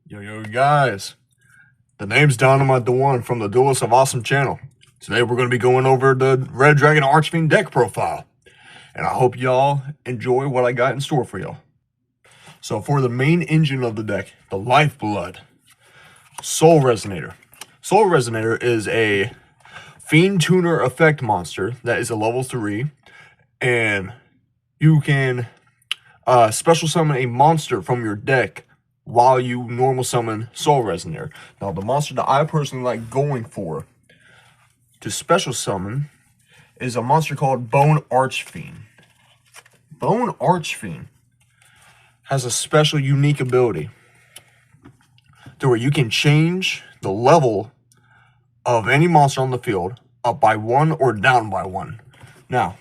Yo, guys, the name's DynamiteTheOne from the Duelist of Awesome channel. Today we're going to be going over the Red Dragon Archfiend deck profile, and I hope y'all enjoy what I got in store for y'all. So for the main engine of the deck, the Lifeblood, Soul Resonator. Soul Resonator is a Fiend Tuner effect monster that is a level 3, and you can special summon a monster from your deck while you normal summon Soul Resonator. Now, the monster that I personally like going for to special summon is a monster called Bone Archfiend. Bone Archfiend has a special unique ability to where you can change the level of any monster on the field up by 1 or down by 1. Now,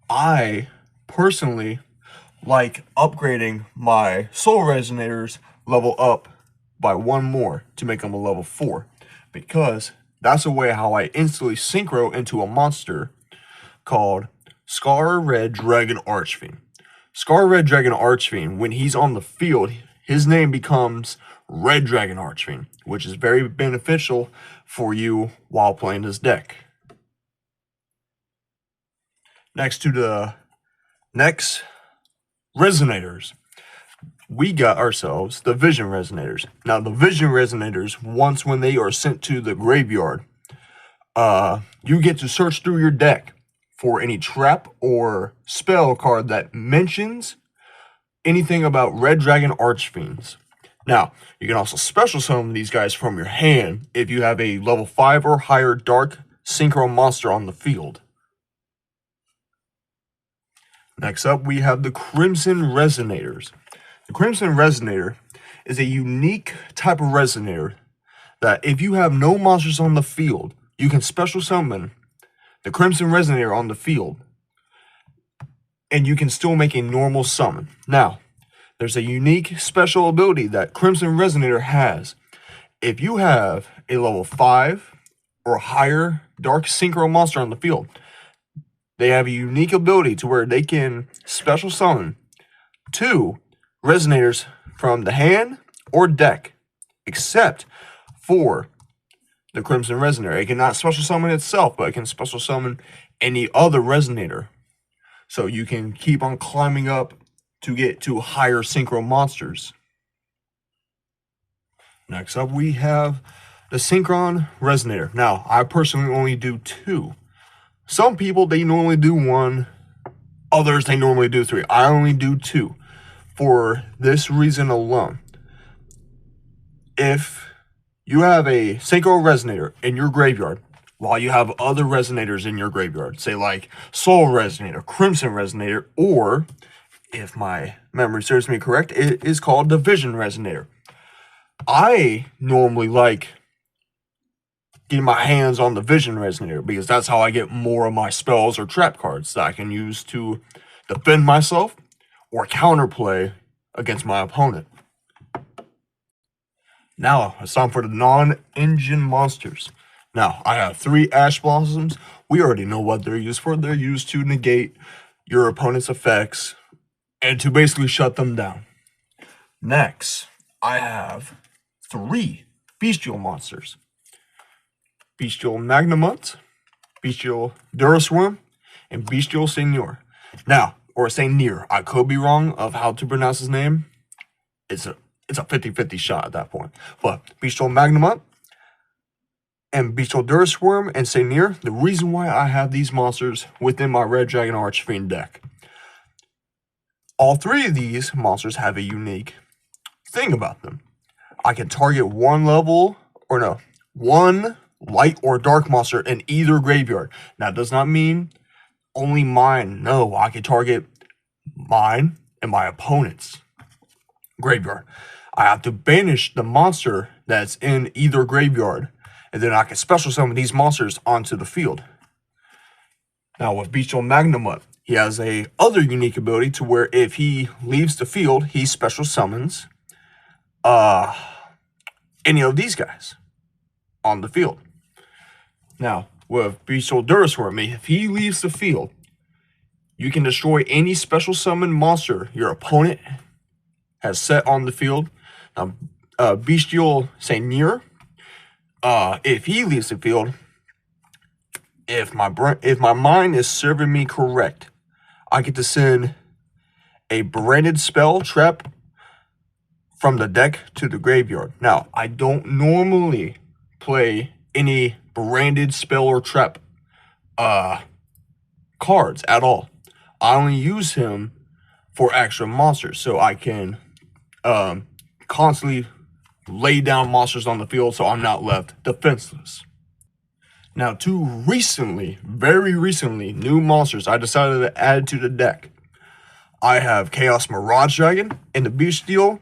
I personally like upgrading my Soul Resonators level up by 1 more to make them a level 4, because that's a way how I instantly synchro into a monster called Scar Red Dragon Archfiend. Scar Red Dragon Archfiend, when he's on the field, his name becomes Red Dragon Archfiend, which is very beneficial for you while playing this deck. Next to the next Resonators, we got ourselves the Vision Resonators. Now, the Vision Resonators, once when they are sent to the graveyard, you get to search through your deck for any trap or spell card that mentions anything about Red Dragon Archfiends. Now, you can also special summon these guys from your hand if you have a level 5 or higher Dark Synchro monster on the field. Next up, we have the Crimson Resonators. The Crimson Resonator is a unique type of Resonator that if you have no monsters on the field, you can special summon the Crimson Resonator on the field, and you can still make a normal summon. Now, there's a unique special ability that Crimson Resonator has. If you have a level 5 or higher Dark Synchro monster on the field, they have a unique ability to where they can special summon 2 Resonators from the hand or deck, except for the Crimson Resonator. It cannot special summon itself, but it can special summon any other Resonator. So you can keep on climbing up to get to higher synchro monsters. Next up, we have the Synchron Resonator. Now, I personally only do 2. Some people, they normally do 1. Others, they normally do 3. I only do 2. For this reason alone. If you have a Synchro Resonator in your graveyard, while you have other Resonators in your graveyard, say like Soul Resonator, Crimson Resonator, or, if my memory serves me correct, it is called the Vision Resonator. I normally like getting my hands on the Vision Resonator because that's how I get more of my spells or trap cards that I can use to defend myself or counterplay against my opponent. Now, it's time for the non-engine monsters. Now, I have 3 Ash Blossoms. We already know what they're used for. They're used to negate your opponent's effects and to basically shut them down. Next, I have 3 Bestial monsters. Bestial Magnemont, Bestial Durasworm, and Bestial Seigneur. Now, or Seigneur, I could be wrong of how to pronounce his name. It's a 50-50 shot at that point. But Bestial Magnemont and Bestial Durasworm and Seigneur, the reason why I have these monsters within my Red Dragon Archfiend deck. All 3 of these monsters have a unique thing about them. I can target one light or dark monster in either graveyard. Now, it does not mean only mine. No, I can target mine and my opponent's graveyard. I have to banish the monster that's in either graveyard, and then I can special summon these monsters onto the field. Now, with Bestial Magnemont, he has a other unique ability to where if he leaves the field, he special summons any of these guys on the field. Now, with Bestial Durasworm, if he leaves the field, you can destroy any special summon monster your opponent has set on the field. Now, Bestial Seigneur. If he leaves the field, if my mind is serving me correct, I get to send a branded spell trap from the deck to the graveyard. Now, I don't normally play any branded spell or trap cards at all. I only use him for extra monsters, so I can constantly lay down monsters on the field so I'm not left defenseless. Now, two recently, very recently, new monsters I decided to add to the deck. I have Chaos Mirage Dragon and the Bestial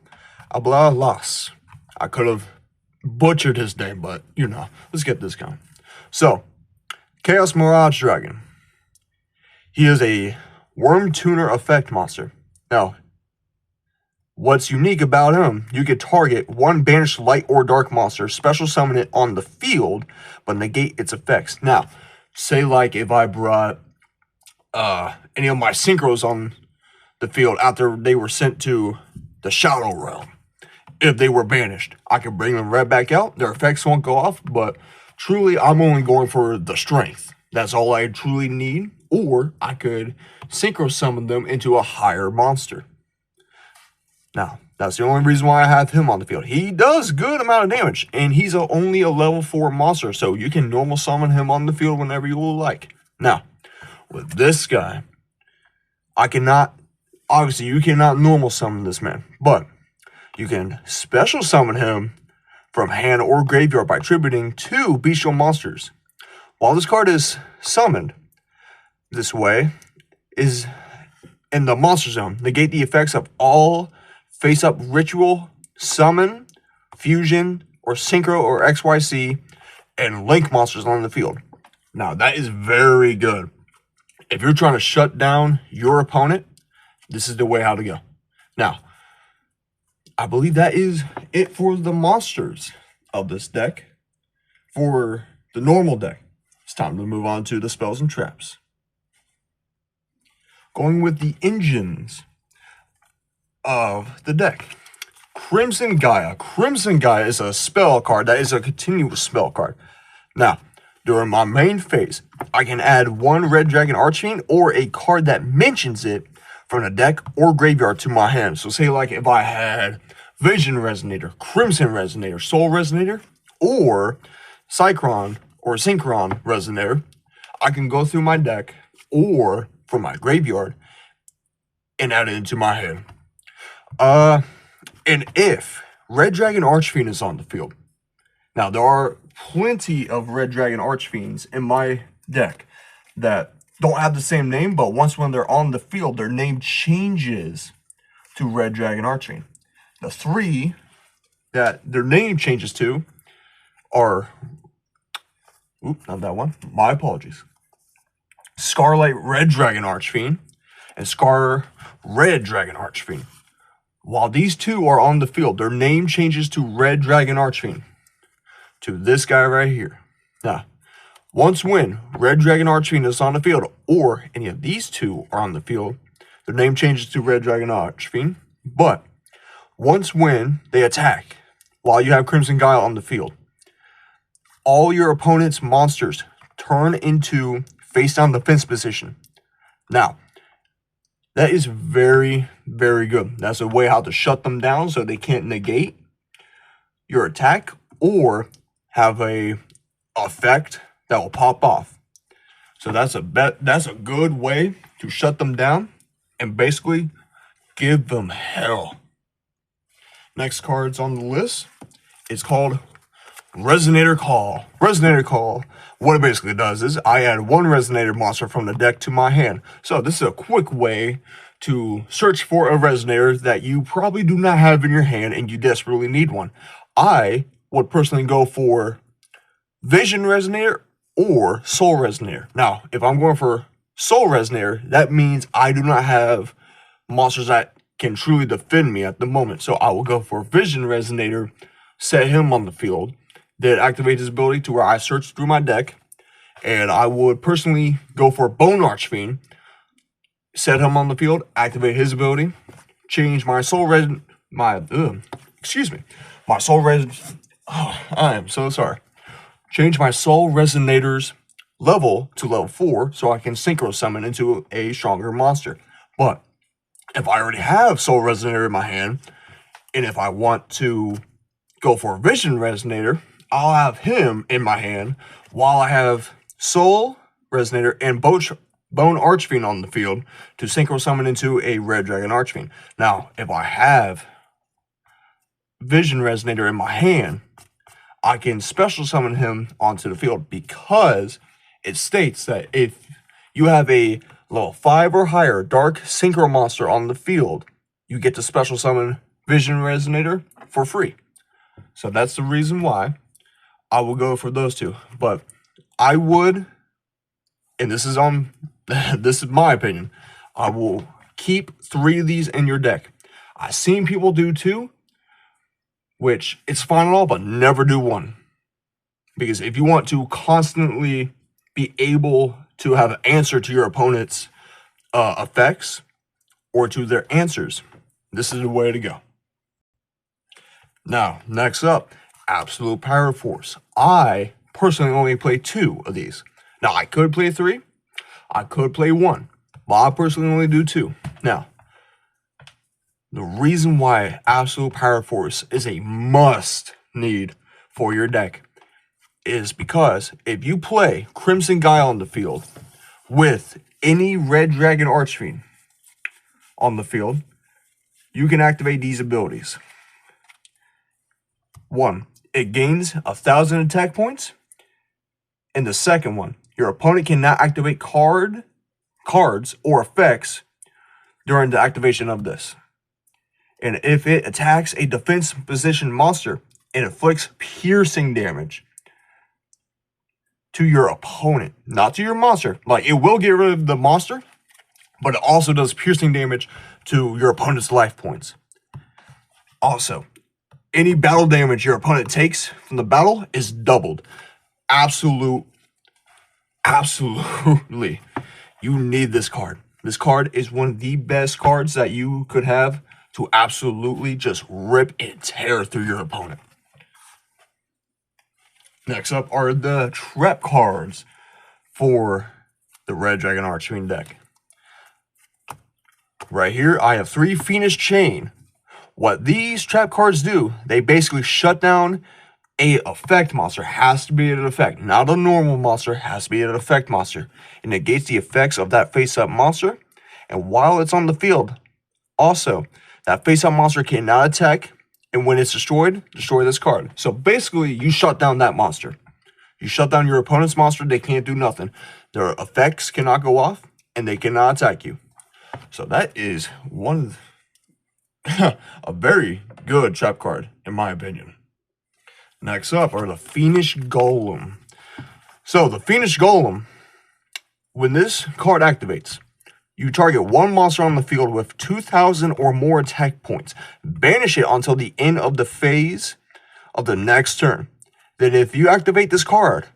Ablalas. I could have butchered his name, but you know, let's get this going. So, Chaos Mirage Dragon. He is a Worm Tuner effect monster. Now, what's unique about him, you can target one banished light or dark monster, special summon it on the field, but negate its effects. Now, say like if I brought any of my synchros on the field after they were sent to the Shadow Realm. If they were banished, I can bring them right back out. Their effects won't go off, but truly, I'm only going for the strength. That's all I truly need. Or I could synchro summon them into a higher monster. Now, that's the only reason why I have him on the field. He does good amount of damage, and he's only a level 4 monster, so you can normal summon him on the field whenever you like. Now, with this guy, I cannot, obviously you cannot normal summon this man, but you can special summon him from hand or graveyard by attributing 2 bestial monsters. While this card is summoned this way, is in the monster zone, negate the effects of all face-up ritual, summon, fusion, or synchro or XYZ, and link monsters on the field. Now, that is very good. If you're trying to shut down your opponent, this is the way how to go. Now, I believe that is it for the monsters of this deck. For the normal deck, it's time to move on to the spells and traps. Going with the engines of the deck. Crimson Gaia. Crimson Gaia is a spell card that is a continuous spell card. Now, during my main phase, I can add 1 Red Dragon Archfiend or a card that mentions it from the deck or graveyard to my hand. So say like if I had Vision Resonator, Crimson Resonator, Soul Resonator, or Synchron or Synchron Resonator, I can go through my deck or from my graveyard and add it into my hand. And if Red Dragon Archfiend is on the field, now there are plenty of Red Dragon Archfiends in my deck that don't have the same name, but once when they're on the field, their name changes to Red Dragon Archfiend. The 3 that their name changes to are, not that one, my apologies. Scarlet Red Dragon Archfiend and Scar Red Dragon Archfiend. While these 2 are on the field, their name changes to Red Dragon Archfiend, to this guy right here. Now, once when Red Dragon Archfiend is on the field, or any of these 2 are on the field, their name changes to Red Dragon Archfiend. But once when they attack, while you have Crimson Gaia on the field, all your opponent's monsters turn into face down defense position. Now, that is very, very good. That's a way how to shut them down so they can't negate your attack or have a effect that will pop off. So that's a good way to shut them down and basically give them hell. Next cards on the list is called Resonator Call. Resonator Call, what it basically does is I add 1 Resonator monster from the deck to my hand. So this is a quick way to search for a Resonator that you probably do not have in your hand and you desperately need one. I would personally go for Vision Resonator or Soul Resonator. Now, if I'm going for Soul Resonator, that means I do not have monsters that can truly defend me at the moment. So I will go for Vision Resonator, set him on the field, then activate his ability to where I search through my deck, and I would personally go for Bone Archfiend, set him on the field, activate his ability, change my my soul res. Oh, I am so sorry. Change my soul resonator's level to level 4 so I can synchro summon into a stronger monster. But if I already have soul resonator in my hand, and if I want to go for a vision resonator, I'll have him in my hand while I have soul resonator and bone archfiend on the field to synchro summon into a red dragon archfiend. Now, if I have vision resonator in my hand, I can special summon him onto the field because it states that if you have a level 5 or higher dark synchro monster on the field, you get to special summon vision resonator for free. So that's the reason why I will go for those two. But I would, and this is my opinion, I will keep 3 of these in your deck. I've seen people do 2, which it's fine and all, but never do 1. Because if you want to constantly be able to have an answer to your opponent's effects or to their answers, this is the way to go. Now, next up, Absolute Power Force. I personally only play 2 of these. Now, I could play 3. I could play 1. But I personally only do 2. Now, the reason why Absolute Power Force is a must-need for your deck is because if you play Crimson Guile on the field with any Red Dragon Archfiend on the field, you can activate these abilities. 1, it gains 1,000 attack points. And the second one, your opponent cannot activate cards or effects during the activation of this. And if it attacks a defense position monster, it inflicts piercing damage to your opponent, not to your monster. Like, it will get rid of the monster, but it also does piercing damage to your opponent's life points. Also, any battle damage your opponent takes from the battle is doubled. Absolutely. You need this card. This card is one of the best cards that you could have to absolutely just rip and tear through your opponent. Next up are the trap cards for the Red Dragon Archfiend deck. Right here, I have 3 Fiendish Chain. What these trap cards do, they basically shut down a effect monster. Has to be an effect, not a normal monster. Has to be an effect monster. It negates the effects of that face-up monster. And while it's on the field, also, that face-up monster cannot attack. And when it's destroyed, destroy this card. So basically, you shut down that monster. You shut down your opponent's monster, they can't do nothing. Their effects cannot go off, and they cannot attack you. So that is one a very good trap card, in my opinion. Next up are the Fiendish Golem. So the Fiendish Golem, when this card activates, you target 1 monster on the field with 2,000 or more attack points. Banish it until the end of the phase of the next turn. Then if you activate this card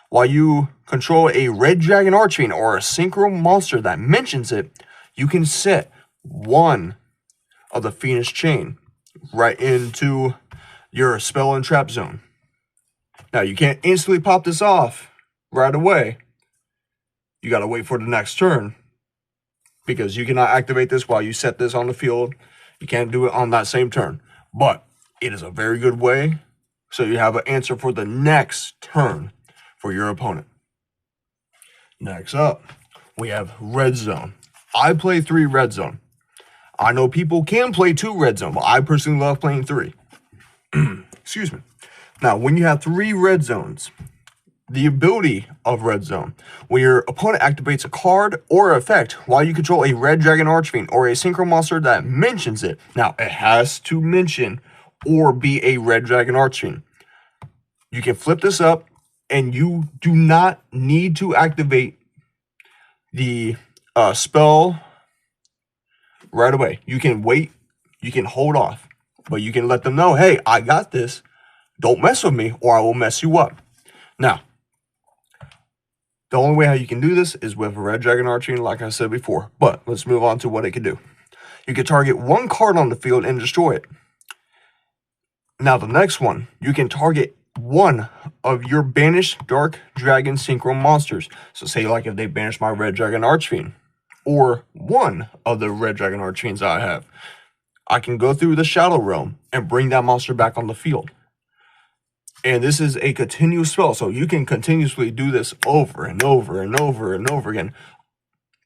while you control a Red Dragon Archfiend or a synchro monster that mentions it, you can set 1 of the Fiendish Chain right into your spell and trap zone. Now, you can't instantly pop this off right away. You got to wait for the next turn, because you cannot activate this while you set this on the field. You can't do it on that same turn. But it is a very good way, so you have an answer for the next turn for your opponent. Next up, we have Red Zone. I play 3 Red Zone. I know people can play 2 Red Zone, but I personally love playing 3. Excuse me. Now, when you have 3 Red Zones, the ability of Red Zone, when your opponent activates a card or effect while you control a Red Dragon Archfiend or a synchro monster that mentions it. Now, it has to mention or be a Red Dragon Archfiend. You can flip this up, and you do not need to activate the spell right away. You can wait, you can hold off, but you can let them know, hey, I got this. Don't mess with me, or I will mess you up. Now, the only way how you can do this is with a Red Dragon Archfiend, like I said before. But let's move on to what it can do. You can target 1 card on the field and destroy it. Now the next one, you can target one of your banished Dark Dragon Synchro monsters. So say like if they banish my Red Dragon Archfiend, or one of the Red Dragon Archfiends I have, I can go through the Shadow Realm and bring that monster back on the field. And this is a continuous spell, so you can continuously do this over and over and over and over again.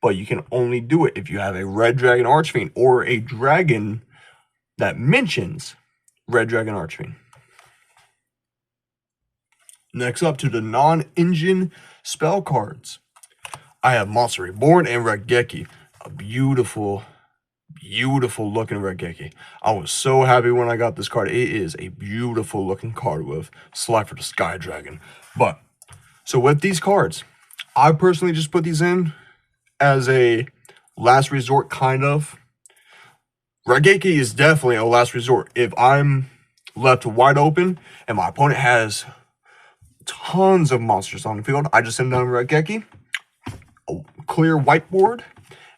But you can only do it if you have a Red Dragon Archfiend or a dragon that mentions Red Dragon Archfiend. Next up, to the non-engine spell cards. I have Monster Reborn and Regeki. A beautiful, beautiful looking Regeki. I was so happy when I got this card. It is a beautiful looking card with Slifer the Sky Dragon. But, so with these cards, I personally just put these in as a last resort, kind of. Regeki is definitely a last resort. If I'm left wide open and my opponent has tons of monsters on the field, I just send down Regeki, a clear whiteboard,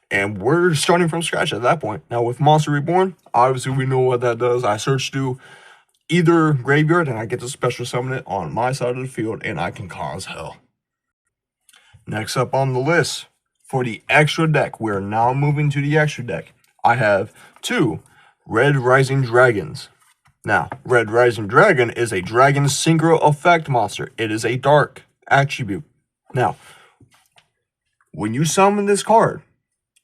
and we're starting from scratch at that point. Now with Monster Reborn, obviously we know what that does. I search through either graveyard and I get to special summon it on my side of the field and I can cause hell. Next up on the list, for the extra deck, we're now moving to the extra deck. I have 2 Red Rising Dragons. Now, Red Rising Dragon is a Dragon Synchro Effect monster. It is a dark attribute. Now, when you summon this card,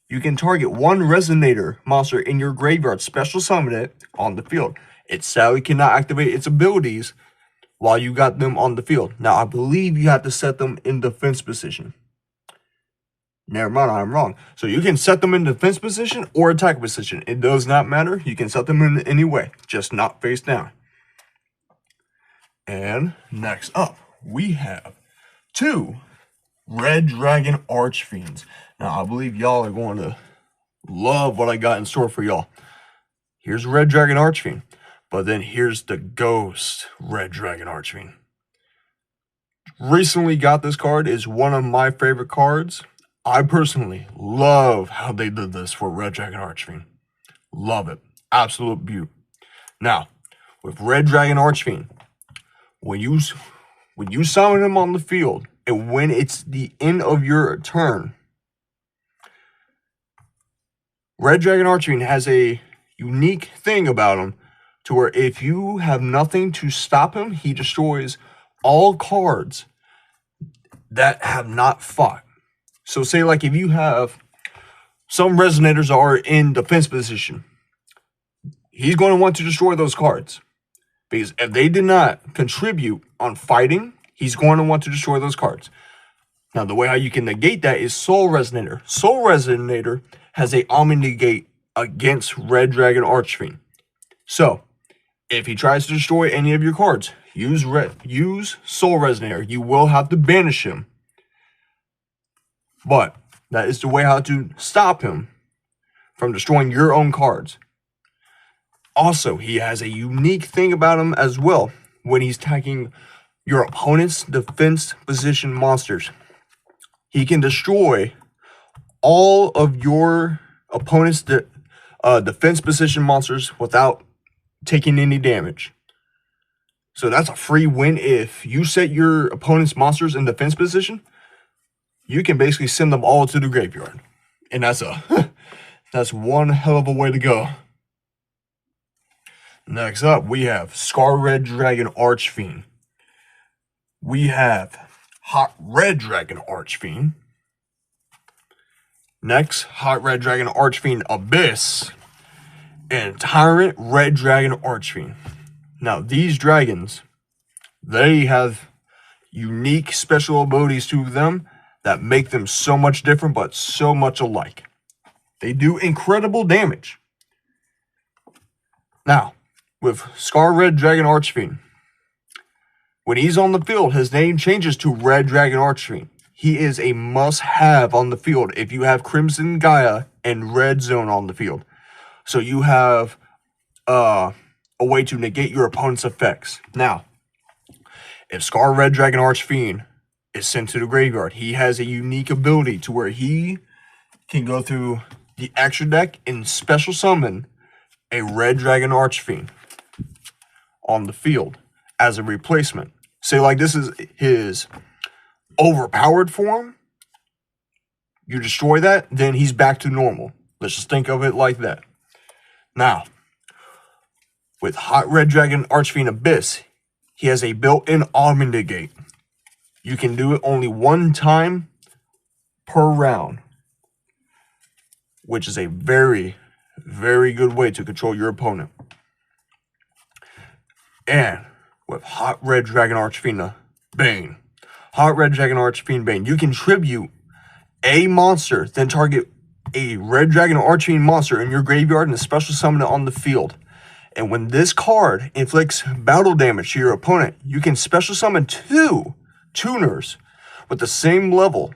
you can target one Resonator monster in your graveyard, special summon it on the field. It sadly cannot activate its abilities while you got them on the field. Now, I believe you have to set them in defense position. Never mind, I'm wrong. So you can set them in defense position or attack position. It does not matter. You can set them in any way, just not face down. And next up, we have 2 Red Dragon Archfiends. Now, I believe y'all are going to love what I got in store for y'all. Here's Red Dragon Archfiend, but then here's the Ghost Red Dragon Archfiend. Recently got this card, is one of my favorite cards. I personally love how they did this for Red Dragon Archfiend. Love it. Absolute beaut. Now, with Red Dragon Archfiend, when you summon him on the field, and when it's the end of your turn, Red Dragon Archfiend has a unique thing about him to where if you have nothing to stop him, he destroys all cards that have not fought. So say like if you have some Resonators are in defense position, he's going to want to destroy those cards. Because if they did not contribute on fighting, he's going to want to destroy those cards. Now, the way how you can negate that is Soul Resonator. Soul Resonator has a Omni negate against Red Dragon Archfiend. So, if he tries to destroy any of your cards, use Soul Resonator. You will have to banish him. But that is the way how to stop him from destroying your own cards. Also, he has a unique thing about him as well when he's attacking your opponent's defense position monsters. He can destroy all of your opponent's defense position monsters without taking any damage. So that's a free win. If you set your opponent's monsters in defense position, you can basically send them all to the graveyard. And that's one hell of a way to go. Next up, we have Scar Red Dragon Archfiend. We have Hot Red Dragon Archfiend. Next, Hot Red Dragon Archfiend Abyss. And Tyrant Red Dragon Archfiend. Now, these dragons, they have unique special abilities to them that make them so much different, but so much alike. They do incredible damage. Now, with Scar Red Dragon Archfiend, when he's on the field, his name changes to Red Dragon Archfiend. He is a must-have on the field if you have Crimson Gaia and Red Zone on the field. So you have a way to negate your opponent's effects. Now, if Scar Red Dragon Archfiend is sent to the graveyard, he has a unique ability to where he can go through the extra deck and special summon a Red Dragon Archfiend. on the field as a replacement. Say like this is his overpowered form. You destroy that, then he's back to normal. Let's just think of it like that. Now, with Hot Red Dragon Archfiend Abyss, he has a built-in Omnigate. You can do it only one time per round, which is a very, very good way to control your opponent. And with Hot Red Dragon Archfiend Bane, Hot Red Dragon Archfiend Bane, you can tribute a monster, then target a Red Dragon Archfiend monster in your graveyard and special summon it on the field. And when this card inflicts battle damage to your opponent, you can special summon 2 tuners with the same level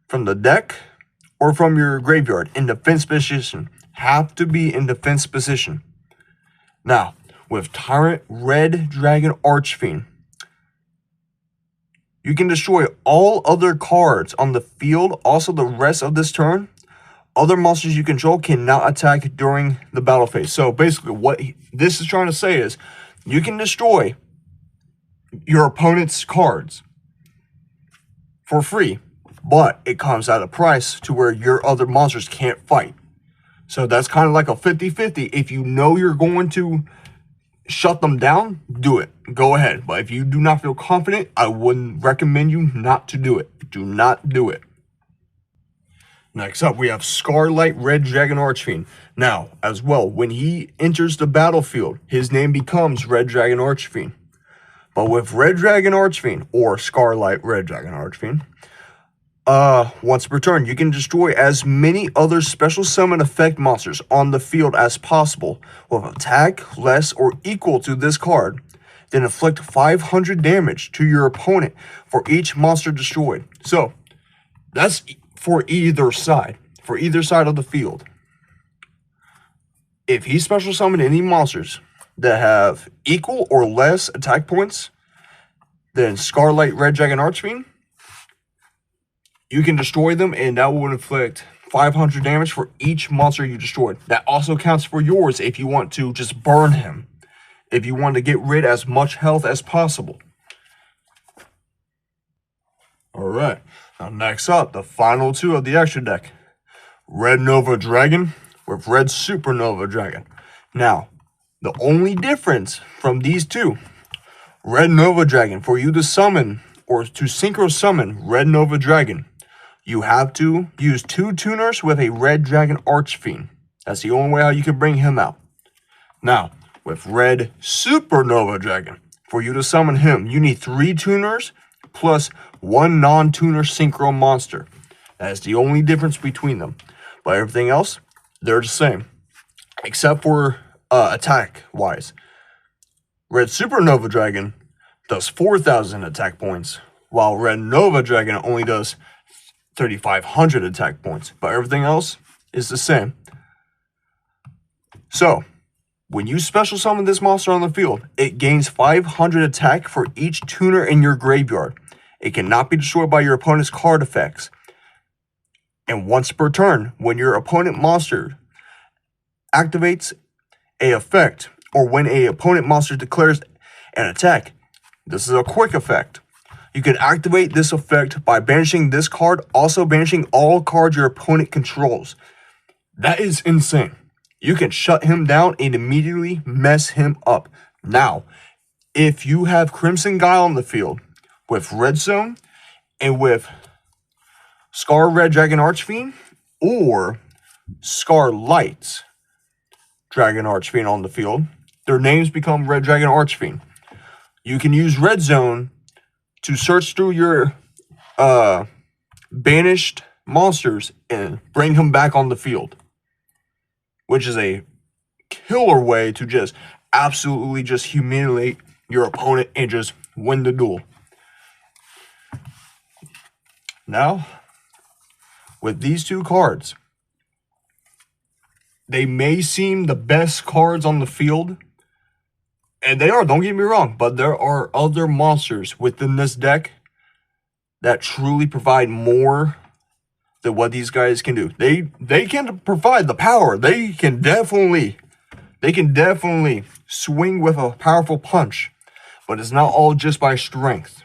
from the deck or from your graveyard in defense position. Have to be in defense position. Now, with Tyrant Red Dragon Archfiend, you can destroy all other cards on the field. Also, the rest of this turn, other monsters you control cannot attack during the battle phase. So basically what this is trying to say is you can destroy your opponent's cards for free, but it comes at a price to where your other monsters can't fight. So that's kind of like a 50-50. If you know you're going to shut them down, do it. Go ahead. But if you do not feel confident, I wouldn't recommend you not to do it. Do not do it. Next up, we have Scarlet Red Dragon Archfiend. Now, as well, when he enters the battlefield, his name becomes Red Dragon Archfiend. But with Red Dragon Archfiend, or Scarlet Red Dragon Archfiend, once per turn, you can destroy as many other special summon effect monsters on the field as possible with attack less or equal to this card. Then inflict 500 damage to your opponent for each monster destroyed. So, that's for either side of the field. If he special summoned any monsters that have equal or less attack points than Scarlet Red Dragon Archfiend, you can destroy them, and that will inflict 500 damage for each monster you destroyed. That also counts for yours if you want to just burn him. If you want to get rid as much health as possible. Alright, now next up, the final 2 of the extra deck. Red Nova Dragon with Red Supernova Dragon. Now, the only difference from these two, Red Nova Dragon, for you to summon or to synchro summon Red Nova Dragon, you have to use 2 tuners with a Red Dragon Archfiend. That's the only way how you can bring him out. Now, with Red Supernova Dragon, for you to summon him, you need 3 tuners plus 1 non-tuner synchro monster. That is the only difference between them. But everything else, they're the same. Except for attack-wise. Red Supernova Dragon does 4,000 attack points, while Red Nova Dragon only does 3,500 attack points. But everything else is the same. So, when you special summon this monster on the field, it gains 500 attack for each tuner in your graveyard. It cannot be destroyed by your opponent's card effects. And once per turn, when your opponent monster activates a effect, or when a opponent monster declares an attack, this is a quick effect. You can activate this effect by banishing this card, also banishing all cards your opponent controls. That is insane. You can shut him down and immediately mess him up. Now, if you have Crimson Guile on the field with Red Zone and with Scar Red Dragon Archfiend or Scarlet Dragon Archfiend on the field, their names become Red Dragon Archfiend. You can use Red Zone to search through your banished monsters and bring them back on the field, which is a killer way to just absolutely just humiliate your opponent and just win the duel. Now, with these 2 cards, they may seem the best cards on the field, and they are, don't get me wrong, but there are other monsters within this deck that truly provide more than what these guys can do. They can provide the power. They can definitely They can definitely swing with a powerful punch, but it's not all just by strength.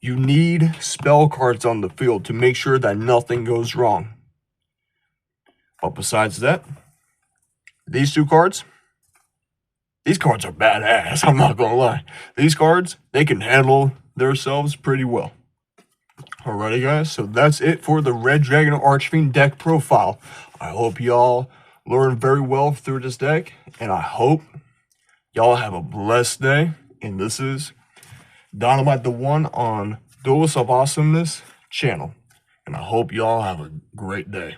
You need spell cards on the field to make sure that nothing goes wrong. But besides that, these cards are badass, I'm not gonna lie. These cards, they can handle themselves pretty well. Alrighty guys, so that's it for the Red Dragon Archfiend deck profile. I hope y'all learned very well through this deck, and I hope y'all have a blessed day. And this is DynamiteTheOne on Duelist of Awesomeness channel. And I hope y'all have a great day.